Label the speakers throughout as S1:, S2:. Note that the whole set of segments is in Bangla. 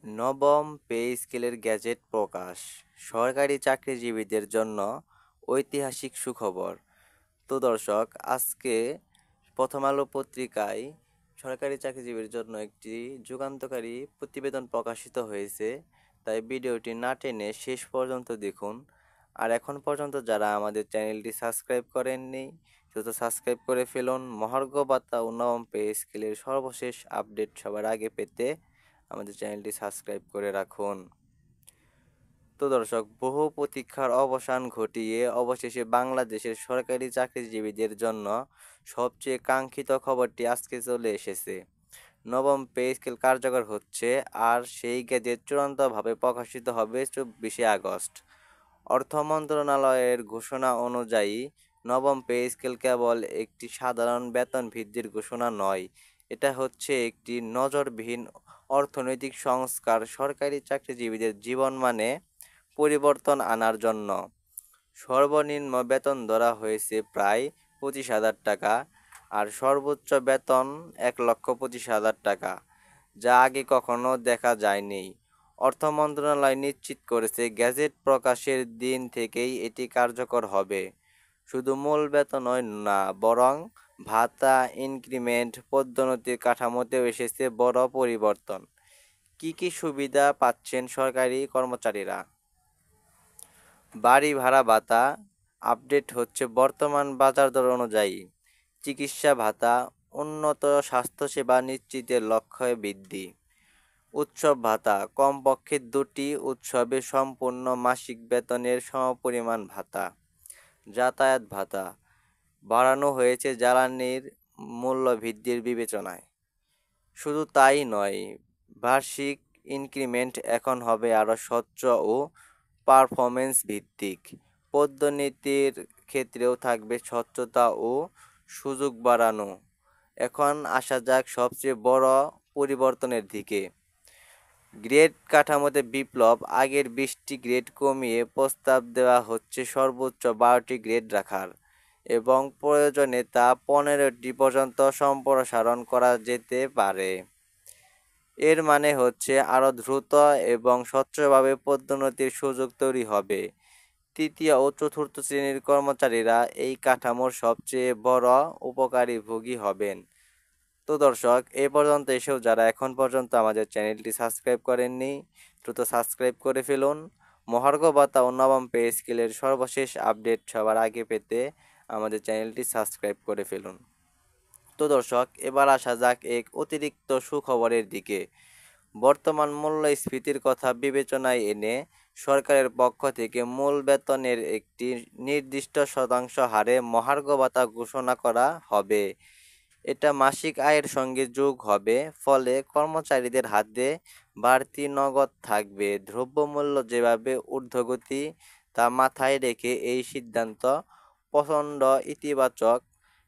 S1: নবম পে স্কেলের গ্যাজেট প্রকাশ, সরকারি চাকরিজীবীদের জন্য ঐতিহাসিক সুখবর। তো দর্শক, আজকে প্রথম আলো পত্রিকায় সরকারি চাকরিজীবীর জন্য একটি যুগান্তকারী প্রতিবেদন প্রকাশিত হয়েছে। তাই ভিডিওটি না টেনে শেষ পর্যন্ত দেখুন। আর এখন পর্যন্ত যারা আমাদের চ্যানেলটি সাবস্ক্রাইব করেননি, দ্রুত সাবস্ক্রাইব করে ফেলুন। মহার্ঘ ভাতা ও নবম পে স্কেলের সর্বশেষ আপডেট সবার আগে পেতে আমাদের চ্যানেলটি সাবস্ক্রাইব করে রাখুন। তো দর্শক, বহু প্রতীক্ষার অবসান ঘটিয়ে অবশেষে বাংলাদেশের সরকারি চাকরিজীবীদের জন্য সবচেয়ে কাঙ্ক্ষিত খবরটি আজকে চলে এসেছে। নবম পে স্কেল কার্যকর হচ্ছে, আর সেই গেজেট চূড়ান্তভাবে প্রকাশিত হবে 24শে আগস্ট। অর্থ মন্ত্রণালয়ের ঘোষণা অনুযায়ী নবম পে স্কেল কেবল একটি সাধারণ বেতন বৃদ্ধির ঘোষণা নয়, এটা হচ্ছে একটি নজিরবিহীন অর্থনৈতিক সংস্কার সরকারি চাকরিজীবীদের জীবনমানে পরিবর্তন আনার জন্য। সর্বনিম্ন বেতন ধরা হয়েছে প্রায় 25,000 টাকা, আর সর্বোচ্চ বেতন 1,25,000 টাকা, যা আগে কখনো দেখা যায়নি। অর্থ মন্ত্রণালয় নিশ্চিত করেছে, গ্যাজেট প্রকাশের দিন থেকেই এটি কার্যকর হবে। শুধু মূল বেতনই না, বরং ভাতা, ইনক্রিমেন্ট, পদোন্নতির কাঠামোতেও এসেছে বড় পরিবর্তন। কি কি সুবিধা পাচ্ছেন সরকারি কর্মচারীরা? বাড়ি ভাড়া ভাতা আপডেট হচ্ছে বর্তমান বাজার দর অনুযায়ী। চিকিৎসা ভাতা, উন্নত স্বাস্থ্যসেবা নিশ্চিতের লক্ষ্যে বৃদ্ধি। উৎসব ভাতা, কমপক্ষে 2টি উৎসবে সম্পূর্ণ মাসিক বেতনের সমপরিমাণ ভাতা। যাতায়াত ভাতা বাড়ানো হয়েছে জ্বালানির মূল্য বৃদ্ধির বিবেচনায়। শুধু তাই নয়, বার্ষিক ইনক্রিমেন্ট এখন হবে আরও স্বচ্ছ ও পারফরমেন্স ভিত্তিক। পদোন্নতির ক্ষেত্রেও থাকবে স্বচ্ছতা ও সুযোগ বাড়ানো। এখন আসা যাক সবচেয়ে বড় পরিবর্তনের দিকে। গ্রেড কাঠামোতে বিপ্লব, আগের 20টি গ্রেড কমিয়ে প্রস্তাব দেওয়া হচ্ছে সর্বোচ্চ 12টি গ্রেড রাখার, এবং প্রয়োজনে তা 15টি পর্যন্ত সম্প্রসারণ করা যেতে পারে। এর মানে হচ্ছে আরও দ্রুত এবং স্বচ্ছভাবে পদোন্নতির সুযোগ তৈরি হবে। তৃতীয় ও চতুর্থ শ্রেণীর কর্মচারীরা এই কাঠামোর সবচেয়ে বড় উপকারীভোগী হবেন। তো দর্শক, এ পর্যন্ত এসেও যারা এখন পর্যন্ত আমাদের চ্যানেলটি সাবস্ক্রাইব করেননি, দ্রুত সাবস্ক্রাইব করে ফেলুন। মহার্ঘ ভাতা ও নবম পে স্কেলের সর্বশেষ আপডেট সবার আগে পেতে আমাদের চ্যানেলটি সাবস্ক্রাইব করে ফেলুন। তো দর্শক, এবার আসা যাক এক অতিরিক্ত সুখবরের দিকে। বর্তমান মূল্যস্ফীতির কথা বিবেচনায় এনে সরকারের পক্ষ থেকে মূল বেতনের একটি নির্দিষ্ট শতাংশ হারে মহার্ঘ ভাতা ঘোষণা করা হবে। এটা মাসিক আয়ের সঙ্গে যোগ হবে, ফলে কর্মচারীদের হাতে বাড়তি নগদ থাকবে। দ্রব্যমূল্য যেভাবে ঊর্ধ্বগতি, তা মাথায় রেখে এই সিদ্ধান্ত প্রচণ্ড ইতিবাচক।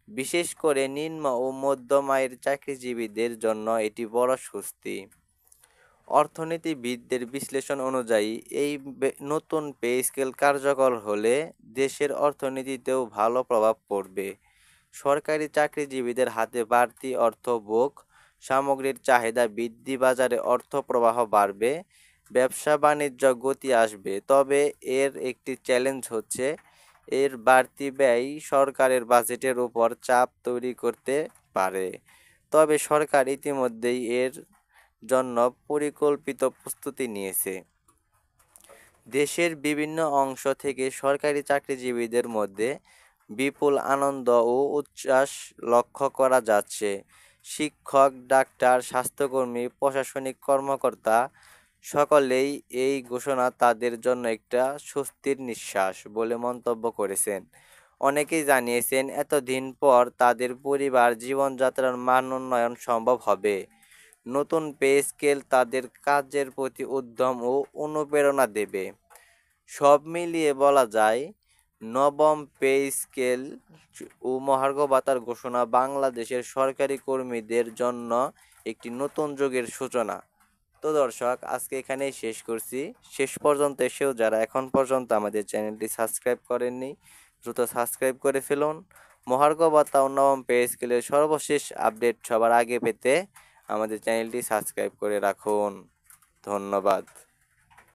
S1: বিশেষ করে নিম্ন ও মধ্যম আয়ের চাকরিজীবীদের জন্য এটি বড় স্বস্তি। অর্থনীতিবিদদের বিশ্লেষণ অনুযায়ী এই নতুন পে স্কেল কার্যকর হলে দেশের অর্থনীতিতেও ভালো প্রভাব পড়বে। সরকারি চাকরিজীবীদের হাতে বাড়তি অর্থ, ভোগ সামগ্রীর চাহিদা বৃদ্ধি, বাজারে অর্থ প্রবাহ বাড়বে, ব্যবসা বাণিজ্য গতি আসবে। তবে এর একটি চ্যালেঞ্জ হচ্ছে, এর বাড়তি ব্যয় সরকারের বাজেটের উপর চাপ তৈরি করতে পারে। তবে সরকার ইতিমধ্যেই এর জন্য পরিকল্পিত প্রস্তুতি নিয়েছে। দেশের বিভিন্ন অংশ থেকে সরকারি চাকরিজীবীদের মধ্যে বিপুল আনন্দ ও উচ্ছ্বাস লক্ষ্য করা যাচ্ছে। শিক্ষক, ডাক্তার, স্বাস্থ্যকর্মী, প্রশাসনিক কর্মকর্তা সকলেই এই ঘোষণা তাদের জন্য একটা স্বস্তির নিঃশ্বাস বলে মন্তব্য করেছেন। অনেকেই জানিয়েছেন, এতদিন পর তাদের পরিবার জীবনযাত্রার মান উন্নয়ন সম্ভব হবে। নতুন পে স্কেল তাদের কাজের প্রতি উদ্যম ও অনুপ্রেরণা দেবে। সব মিলিয়ে বলা যায়, নবম পে স্কেল ও মহার্ঘ ভাতার ঘোষণা বাংলাদেশের সরকারি কর্মীদের জন্য একটি নতুন যুগের সূচনা। তো দর্শক, আজকে এখানেই শেষ করছি। শেষ পর্যন্ত এসেও যারা এখন পর্যন্ত আমাদের চ্যানেলটি সাবস্ক্রাইব করেননি, দ্রুত সাবস্ক্রাইব করে ফেলুন। মহার্ঘ ভাতা ও নবম পে স্কেলের সর্বশেষ আপডেট সবার আগে পেতে আমাদের চ্যানেলটি সাবস্ক্রাইব করে রাখুন। ধন্যবাদ।